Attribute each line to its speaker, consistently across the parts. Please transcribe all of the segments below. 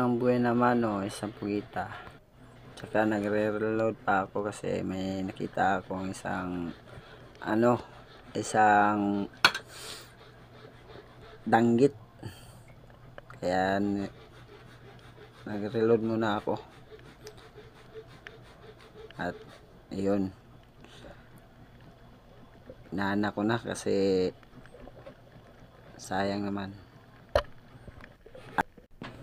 Speaker 1: ng buhay naman, isang pugita. Tsaka nagre-reload pa ako kasi may nakita akong isang danggit. Kaya nagre-reload muna ako. At yun, inaana ko na kasi sayang naman.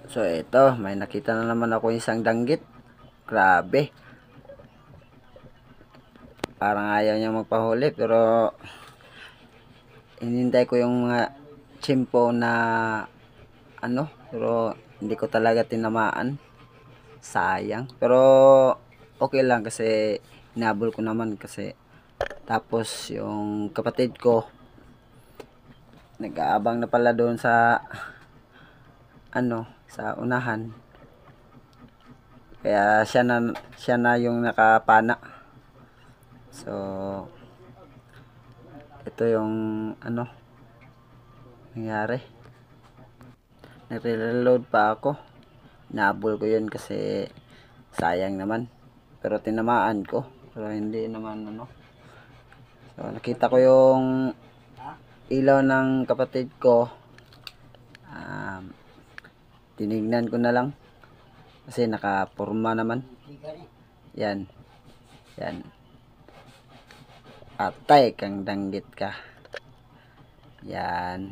Speaker 1: So ito, may nakita na naman ako isang danggit. Grabe, parang ayaw niya magpahuli, pero hinintay ko yung mga chimpo na pero hindi ko talaga tinamaan. Sayang, pero okay lang kasi hinabol ko naman. Kasi tapos yung kapatid ko nag-aabang na pala doon sa sa unahan, kaya siya na yung nakapana. So ito yung nangyari. Nagre-reload pa ako. Nabol ko yun kasi sayang naman, pero tinamaan ko, pero hindi naman So nakita ko yung ilaw ng kapatid ko. Tinignan ko na lang kasi nakapurma naman. Yan. Patay kang danggit ka. Yan.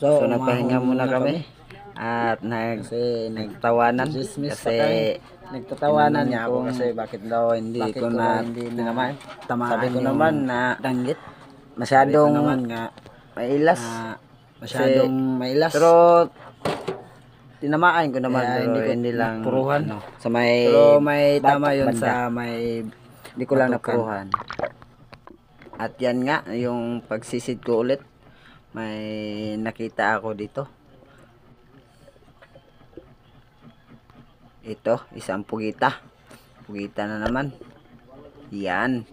Speaker 1: So nagpahinga muna kami. At nagtawanan kasi nagtatawanan niya ako kasi bakit daw hindi ko na tinamaan. Sabi ko naman na danggit masyadong mailas. Pero tinamaan ko naman, pero hindi lang puruhan. Sa pero may tama yun banda. Sa may hindi ko lang napuruhan. At yan nga yung pagsisid ko ulit. May nakita ako dito. Ito, isang pugita. Pugita na naman. Yan.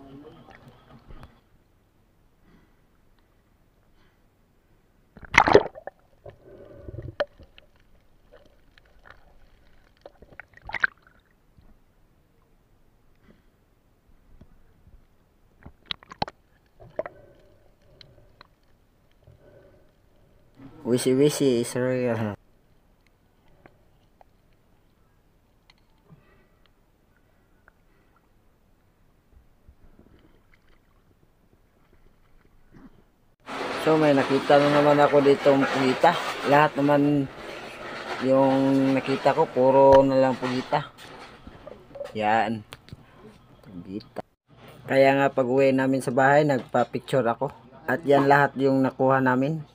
Speaker 1: Wisi-wisi is real. So may nakita na naman ako dito pugita. Lahat naman yung nakita ko puro na lang pugita. Yan, pugita. Kaya nga pag uwi namin sa bahay nagpa-picture ako. At yan lahat yung nakuha namin.